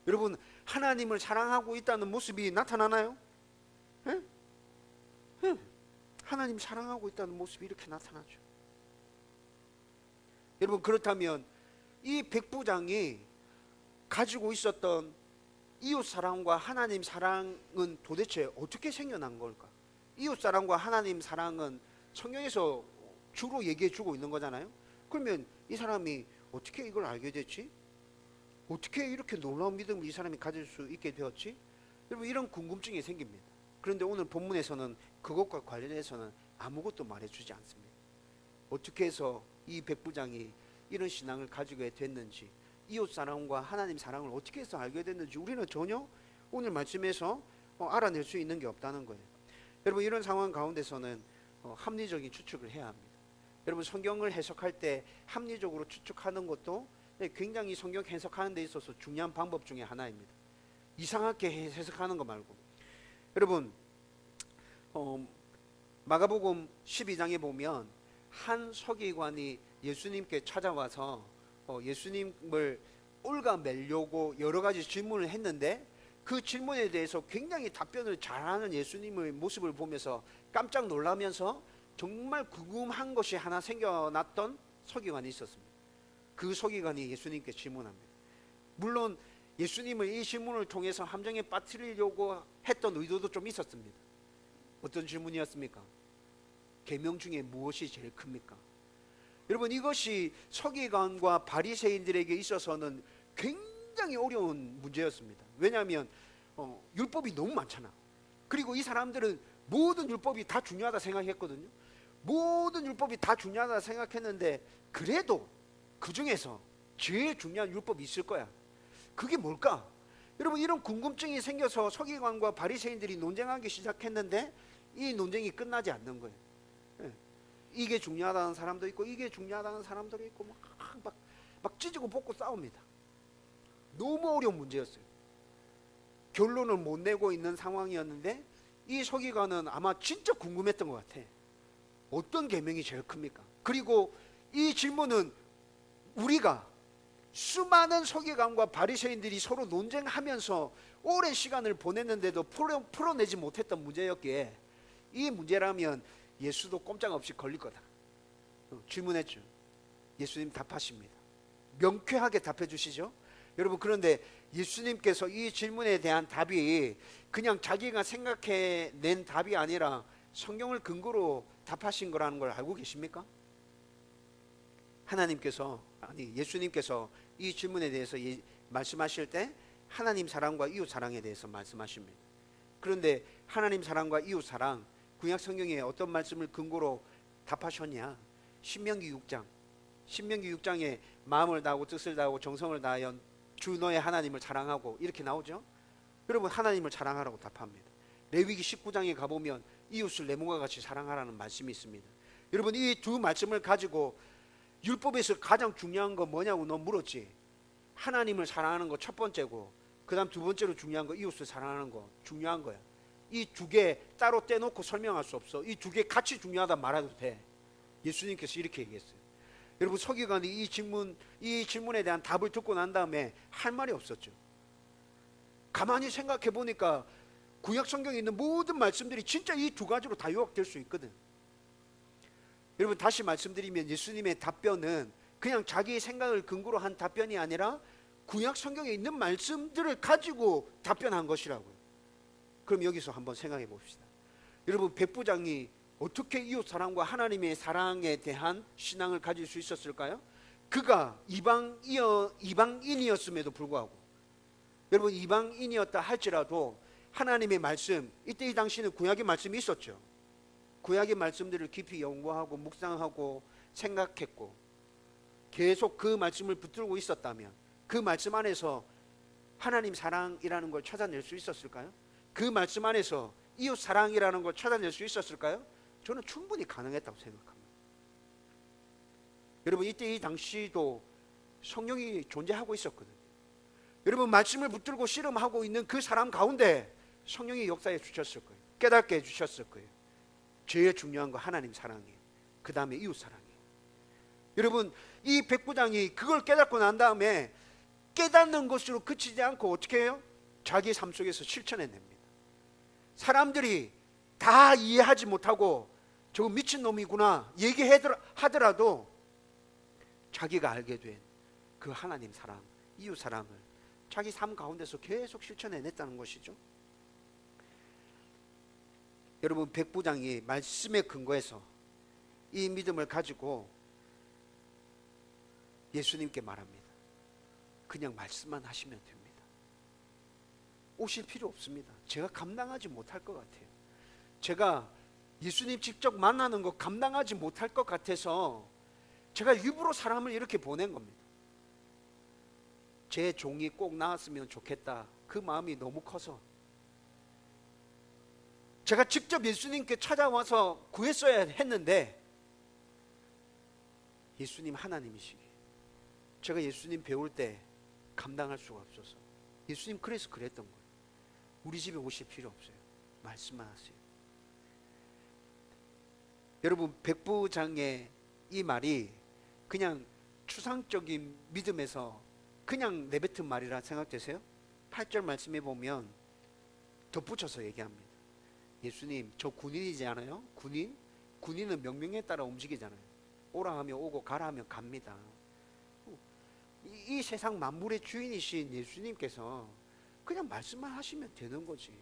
여러분, 하나님을 사랑하고 있다는 모습이 나타나나요? 예? 예. 하나님 사랑하고 있다는 모습이 이렇게 나타나죠. 여러분, 그렇다면 이 백부장이 가지고 있었던 이웃 사랑과 하나님 사랑은 도대체 어떻게 생겨난 걸까? 이웃 사랑과 하나님 사랑은 성경에서 주로 얘기해 주고 있는 거잖아요. 그러면 이 사람이 어떻게 이걸 알게 됐지? 어떻게 이렇게 놀라운 믿음을 이 사람이 가질 수 있게 되었지? 여러분, 이런 궁금증이 생깁니다. 그런데 오늘 본문에서는 그것과 관련해서는 아무것도 말해주지 않습니다. 어떻게 해서 이 백부장이 이런 신앙을 가지게 됐는지, 이웃 사랑과 하나님 사랑을 어떻게 해서 알게 됐는지 우리는 전혀 오늘 말씀에서 알아낼 수 있는 게 없다는 거예요. 여러분, 이런 상황 가운데서는 합리적인 추측을 해야 합니다. 여러분, 성경을 해석할 때 합리적으로 추측하는 것도 굉장히 성경 해석하는 데 있어서 중요한 방법 중에 하나입니다. 이상하게 해석하는 거 말고. 여러분, 마가복음 12장에 보면 한 서기관이 예수님께 찾아와서 예수님을 올가매려고 여러 가지 질문을 했는데, 그 질문에 대해서 굉장히 답변을 잘하는 예수님의 모습을 보면서 깜짝 놀라면서 정말 궁금한 것이 하나 생겨났던 서기관이 있었습니다. 그 서기관이 예수님께 질문합니다. 물론 예수님을 이 질문을 통해서 함정에 빠뜨리려고 했던 의도도 좀 있었습니다. 어떤 질문이었습니까? 계명 중에 무엇이 제일 큽니까? 여러분, 이것이 서기관과 바리새인들에게 있어서는 굉장히 어려운 문제였습니다. 왜냐하면 율법이 너무 많잖아. 그리고 이 사람들은 모든 율법이 다 중요하다 생각했거든요. 모든 율법이 다 중요하다 생각했는데, 그래도 그 중에서 제일 중요한 율법이 있을 거야. 그게 뭘까? 여러분, 이런 궁금증이 생겨서 서기관과 바리새인들이 논쟁하기 시작했는데 이 논쟁이 끝나지 않는 거예요. 이게 중요하다는 사람도 있고 이게 중요하다는 사람도 있고 막 찢고 볶고 싸웁니다. 너무 어려운 문제였어요. 결론을 못 내고 있는 상황이었는데 이 서기관은 아마 진짜 궁금했던 것 같아. 어떤 계명이 제일 큽니까? 그리고 이 질문은 우리가 수많은 서기관과 바리새인들이 서로 논쟁하면서 오랜 시간을 보냈는데도 풀어내지 못했던 문제였기에 이 문제라면 예수도 꼼짝없이 걸릴 거다. 질문했죠. 예수님 답하십니다. 명쾌하게 답해 주시죠. 여러분, 그런데 예수님께서 이 질문에 대한 답이 그냥 자기가 생각해낸 답이 아니라 성경을 근거로 답하신 거라는 걸 알고 계십니까? 예수님께서 이 질문에 대해서 말씀하실 때 하나님 사랑과 이웃 사랑에 대해서 말씀하십니다. 그런데 하나님 사랑과 이웃 사랑, 구약 성경에 어떤 말씀을 근거로 답하셨냐? 신명기 6장에 마음을 다하고 뜻을 다하고 정성을 다하여 주 너의 하나님을 사랑하고 이렇게 나오죠. 여러분, 하나님을 사랑하라고 답합니다. 레위기 19장에 가보면 이웃을 내 몸과 같이 사랑하라는 말씀이 있습니다. 여러분, 이 두 말씀을 가지고 율법에서 가장 중요한 거 뭐냐고 너 물었지. 하나님을 사랑하는 거 첫 번째고, 그 다음 두 번째로 중요한 거 이웃을 사랑하는 거 중요한 거야. 이 두 개 따로 떼놓고 설명할 수 없어. 이 두 개 같이 중요하다 말해도 돼. 예수님께서 이렇게 얘기했어요. 여러분, 서기관이 이 질문에 대한 답을 듣고 난 다음에 할 말이 없었죠. 가만히 생각해 보니까 구약 성경에 있는 모든 말씀들이 진짜 이 두 가지로 다 요약될 수 있거든. 여러분, 다시 말씀드리면 예수님의 답변은 그냥 자기의 생각을 근거로 한 답변이 아니라 구약 성경에 있는 말씀들을 가지고 답변한 것이라고요. 그럼 여기서 한번 생각해 봅시다. 여러분, 백부장이 어떻게 이웃 사랑과 하나님의 사랑에 대한 신앙을 가질 수 있었을까요? 그가 이방인이었음에도 불구하고, 여러분, 이방인이었다 할지라도 하나님의 말씀, 이때 이 당시에는 구약의 말씀이 있었죠. 구약의 말씀들을 깊이 연구하고 묵상하고 생각했고 계속 그 말씀을 붙들고 있었다면, 그 말씀 안에서 하나님 사랑이라는 걸 찾아낼 수 있었을까요? 그 말씀 안에서 이웃 사랑이라는 걸 찾아낼 수 있었을까요? 저는 충분히 가능했다고 생각합니다. 여러분, 이때 이 당시도 성령이 존재하고 있었거든요. 여러분, 말씀을 붙들고 씨름하고 있는 그 사람 가운데 성령이 역사해 주셨을 거예요. 깨닫게 해주셨을 거예요. 제일 중요한 거 하나님 사랑이에요. 그 다음에 이웃 사랑이에요. 여러분, 이 백부장이 그걸 깨닫고 난 다음에 깨닫는 것으로 그치지 않고 어떻게 해요? 자기 삶 속에서 실천해냅니다. 사람들이 다 이해하지 못하고 저거 미친놈이구나 얘기하더라도 자기가 알게 된 그 하나님 사랑, 이웃 사랑을 자기 삶 가운데서 계속 실천해냈다는 것이죠. 여러분, 백부장이 말씀에 근거해서 이 믿음을 가지고 예수님께 말합니다. 그냥 말씀만 하시면 됩니다. 오실 필요 없습니다. 제가 감당하지 못할 것 같아요. 제가 예수님 직접 만나는 거 감당하지 못할 것 같아서 제가 일부러 사람을 이렇게 보낸 겁니다. 제 종이 꼭 나왔으면 좋겠다. 그 마음이 너무 커서 제가 직접 예수님께 찾아와서 구했어야 했는데 예수님 하나님이시기에 제가 예수님 배울 때 감당할 수가 없어서 예수님 그래서 그랬던 거예요. 우리 집에 오실 필요 없어요. 말씀만 하세요. 여러분, 백부장의 이 말이 그냥 추상적인 믿음에서 그냥 내뱉은 말이라 생각되세요? 8절 말씀에 보면 덧붙여서 얘기합니다. 예수님, 저 군인이지 않아요? 군인은 명령에 따라 움직이잖아요. 오라 하면 오고 가라 하면 갑니다. 이 세상 만물의 주인이신 예수님께서 그냥 말씀만 하시면 되는 거지.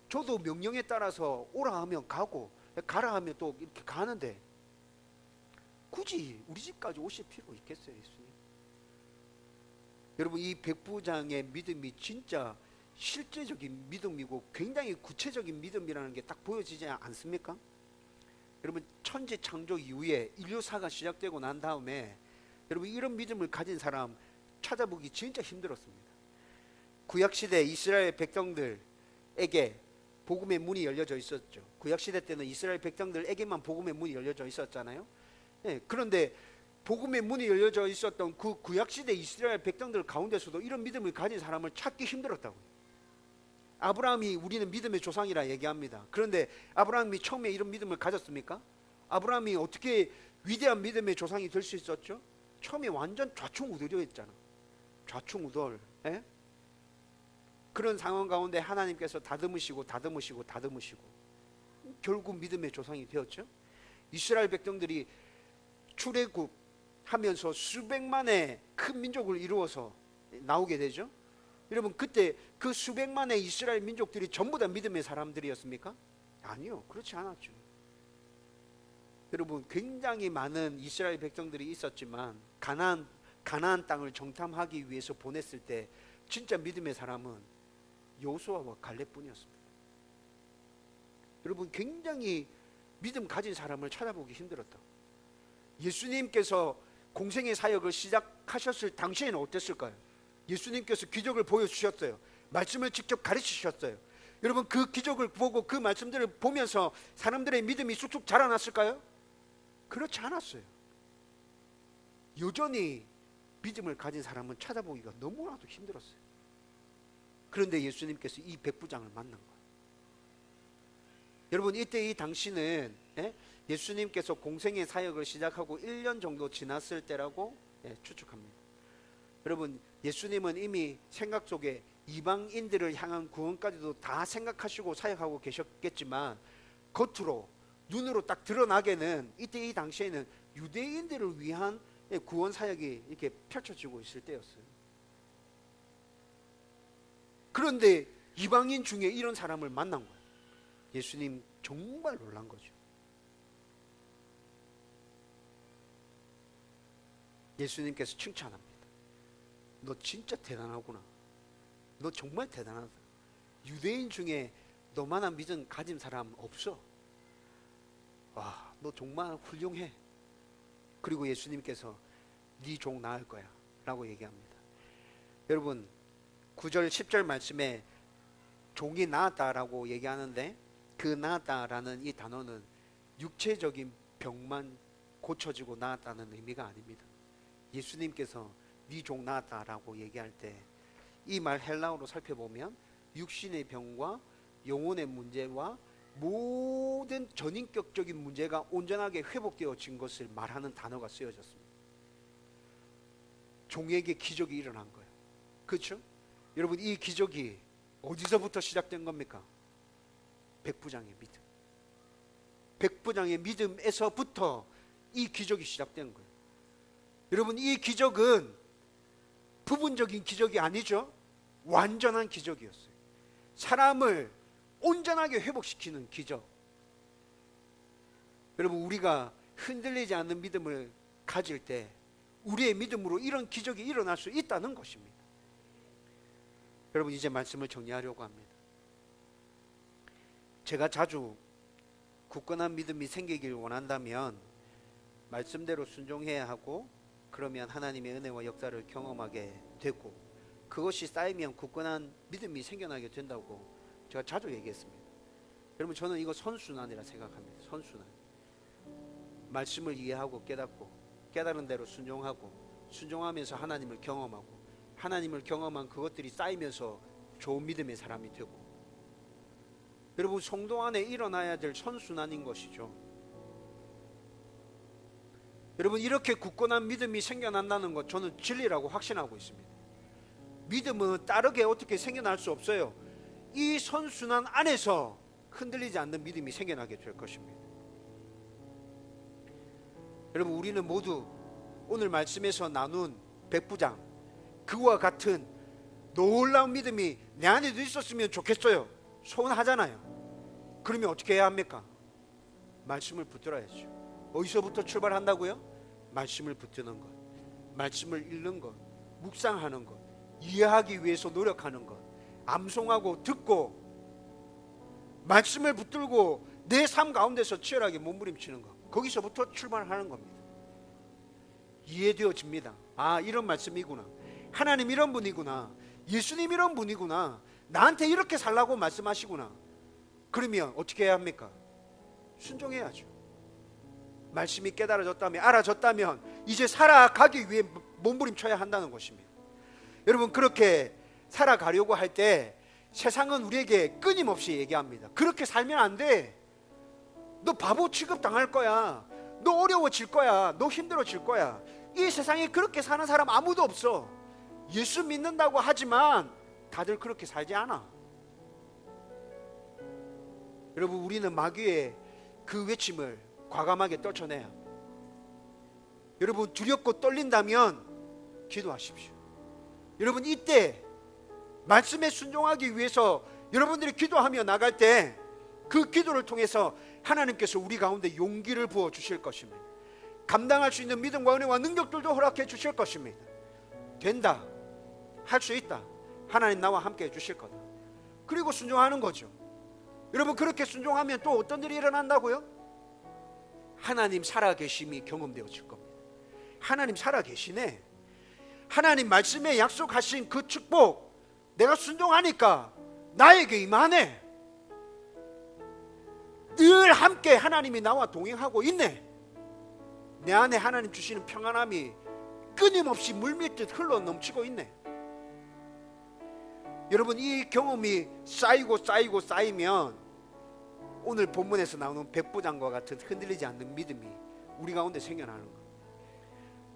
저도 명령에 따라서 오라 하면 가고 가라 하면 또 이렇게 가는데 굳이 우리 집까지 오실 필요 있겠어요, 예수님? 여러분, 이 백부장의 믿음이 진짜 실제적인 믿음이고 굉장히 구체적인 믿음이라는 게 딱 보여지지 않습니까? 여러분, 천지 창조 이후에 인류사가 시작되고 난 다음에 여러분, 이런 믿음을 가진 사람 찾아보기 진짜 힘들었습니다. 구약시대 이스라엘 백성들에게 복음의 문이 열려져 있었죠. 구약시대 때는 이스라엘 백성들에게만 복음의 문이 열려져 있었잖아요. 네, 그런데 복음의 문이 열려져 있었던 그 구약시대 이스라엘 백성들 가운데서도 이런 믿음을 가진 사람을 찾기 힘들었다고요. 아브라함이 우리는 믿음의 조상이라 얘기합니다. 그런데 아브라함이 처음에 이런 믿음을 가졌습니까? 아브라함이 어떻게 위대한 믿음의 조상이 될 수 있었죠? 처음에 완전 좌충우돌이었잖아. 좌충우돌. 예? 그런 상황 가운데 하나님께서 다듬으시고 결국 믿음의 조상이 되었죠. 이스라엘 백성들이 출애굽하면서 수백만의 큰 민족을 이루어서 나오게 되죠. 여러분, 그때 그 수백만의 이스라엘 민족들이 전부 다 믿음의 사람들이었습니까? 아니요, 그렇지 않았죠. 여러분, 굉장히 많은 이스라엘 백성들이 있었지만 가나안 땅을 정탐하기 위해서 보냈을 때 진짜 믿음의 사람은 여호수아와 갈렙뿐이었습니다. 여러분, 굉장히 믿음 가진 사람을 찾아보기 힘들었다. 예수님께서 공생의 사역을 시작하셨을 당시에는 어땠을까요? 예수님께서 기적을 보여주셨어요. 말씀을 직접 가르치셨어요. 여러분, 그 기적을 보고 그 말씀들을 보면서 사람들의 믿음이 쑥쑥 자라났을까요? 그렇지 않았어요. 여전히 믿음을 가진 사람은 찾아보기가 너무나도 힘들었어요. 그런데 예수님께서 이 백부장을 만난 거예요. 여러분, 이때 이 당시는 예수님께서 공생의 사역을 시작하고 1년 정도 지났을 때라고 추측합니다. 여러분, 예수님은 이미 생각 속에 이방인들을 향한 구원까지도 다 생각하시고 사역하고 계셨겠지만 겉으로 눈으로 딱 드러나게는 이때 이 당시에는 유대인들을 위한 구원 사역이 이렇게 펼쳐지고 있을 때였어요. 그런데 이방인 중에 이런 사람을 만난 거예요. 예수님 정말 놀란 거죠. 예수님께서 칭찬합니다. 너 진짜 대단하구나. 너 정말 대단하다. 유대인 중에 너만한 믿음 가진 사람 없어. 와, 너 정말 훌륭해. 그리고 예수님께서 네 종 낳을 거야 라고 얘기합니다. 여러분 9절 10절 말씀에 종이 나았다라고 얘기하는데 그 나았다라는 이 단어는 육체적인 병만 고쳐지고 나았다는 의미가 아닙니다. 예수님께서 네 종 나았다라고 얘기할 때 이 말 헬라어로 살펴보면 육신의 병과 영혼의 문제와 모든 전인격적인 문제가 온전하게 회복되어진 것을 말하는 단어가 쓰여졌습니다. 종에게 기적이 일어난 거예요. 그렇죠? 여러분 이 기적이 어디서부터 시작된 겁니까? 백부장의 믿음. 백부장의 믿음에서부터 이 기적이 시작된 거예요. 여러분 이 기적은 부분적인 기적이 아니죠. 완전한 기적이었어요. 사람을 온전하게 회복시키는 기적. 여러분 우리가 흔들리지 않는 믿음을 가질 때 우리의 믿음으로 이런 기적이 일어날 수 있다는 것입니다. 여러분 이제 말씀을 정리하려고 합니다. 제가 자주 굳건한 믿음이 생기길 원한다면 말씀대로 순종해야 하고 그러면 하나님의 은혜와 역사를 경험하게 되고 그것이 쌓이면 굳건한 믿음이 생겨나게 된다고 제가 자주 얘기했습니다. 여러분 저는 이거 선순환이라 생각합니다. 선순환. 말씀을 이해하고 깨닫고 깨달은 대로 순종하고 순종하면서 하나님을 경험하고 하나님을 경험한 그것들이 쌓이면서 좋은 믿음의 사람이 되고 여러분 성도 안에 일어나야 될 선순환인 것이죠. 여러분 이렇게 굳건한 믿음이 생겨난다는 것 저는 진리라고 확신하고 있습니다. 믿음은 다르게 어떻게 생겨날 수 없어요. 이 선순환 안에서 흔들리지 않는 믿음이 생겨나게 될 것입니다. 여러분 우리는 모두 오늘 말씀에서 나눈 백부장 그와 같은 놀라운 믿음이 내 안에도 있었으면 좋겠어요. 소원하잖아요. 그러면 어떻게 해야 합니까? 말씀을 붙들어야죠. 어디서부터 출발한다고요? 말씀을 붙드는 것, 말씀을 읽는 것, 묵상하는 것, 이해하기 위해서 노력하는 것, 암송하고 듣고 말씀을 붙들고 내 삶 가운데서 치열하게 몸부림치는 것, 거기서부터 출발하는 겁니다. 이해되어집니다. 아 이런 말씀이구나, 하나님 이런 분이구나, 예수님 이런 분이구나, 나한테 이렇게 살라고 말씀하시구나. 그러면 어떻게 해야 합니까? 순종해야죠. 말씀이 깨달아졌다면 알아졌다면 이제 살아가기 위해 몸부림쳐야 한다는 것입니다. 여러분 그렇게 살아가려고 할 때 세상은 우리에게 끊임없이 얘기합니다. 그렇게 살면 안 돼. 너 바보 취급 당할 거야. 너 어려워질 거야. 너 힘들어질 거야. 이 세상에 그렇게 사는 사람 아무도 없어. 예수 믿는다고 하지만 다들 그렇게 살지 않아. 여러분 우리는 마귀의 그 외침을 과감하게 떨쳐내야 합니다. 여러분 두렵고 떨린다면 기도하십시오. 여러분 이때 말씀에 순종하기 위해서 여러분들이 기도하며 나갈 때 그 기도를 통해서 하나님께서 우리 가운데 용기를 부어 주실 것입니다. 감당할 수 있는 믿음과 은혜와 능력들도 허락해 주실 것입니다. 된다, 할 수 있다, 하나님 나와 함께 해 주실 거다. 그리고 순종하는 거죠. 여러분 그렇게 순종하면 또 어떤 일이 일어난다고요? 하나님 살아계심이 경험되어질 겁니다. 하나님 살아계시네. 하나님 말씀에 약속하신 그 축복 내가 순종하니까 나에게 임하네. 늘 함께 하나님이 나와 동행하고 있네. 내 안에 하나님 주시는 평안함이 끊임없이 물밀듯 흘러 넘치고 있네. 여러분 이 경험이 쌓이고 쌓이면 오늘 본문에서 나오는 백부장과 같은 흔들리지 않는 믿음이 우리 가운데 생겨나는 거예요.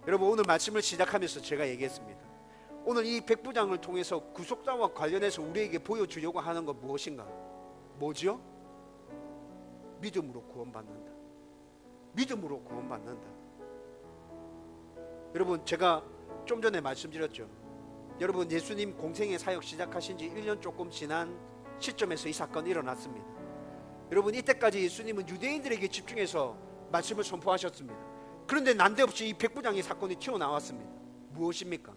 여러분 오늘 말씀을 시작하면서 제가 얘기했습니다. 오늘 이 백부장을 통해서 구속사와 관련해서 우리에게 보여주려고 하는 건 무엇인가? 뭐죠? 믿음으로 구원받는다. 믿음으로 구원받는다. 여러분 제가 좀 전에 말씀드렸죠. 여러분 예수님 공생의 사역 시작하신 지 1년 조금 지난 시점에서 이 사건이 일어났습니다. 여러분 이때까지 예수님은 유대인들에게 집중해서 말씀을 선포하셨습니다. 그런데 난데없이 이 백부장의 사건이 튀어나왔습니다. 무엇입니까?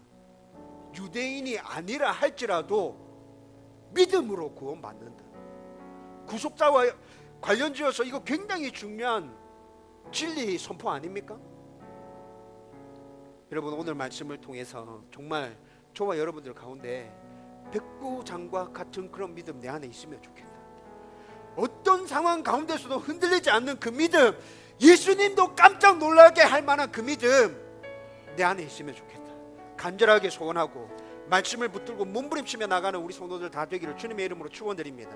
유대인이 아니라 할지라도 믿음으로 구원받는다. 구속자와 관련지어서 이거 굉장히 중요한 진리 선포 아닙니까? 여러분 오늘 말씀을 통해서 정말 저와 여러분들 가운데 백구장과 같은 그런 믿음 내 안에 있으면 좋겠다. 어떤 상황 가운데서도 흔들리지 않는 그 믿음, 예수님도 깜짝 놀라게 할 만한 그 믿음 내 안에 있으면 좋겠다. 간절하게 소원하고 말씀을 붙들고 몸부림치며 나가는 우리 성도들 다 되기를 주님의 이름으로 축원드립니다.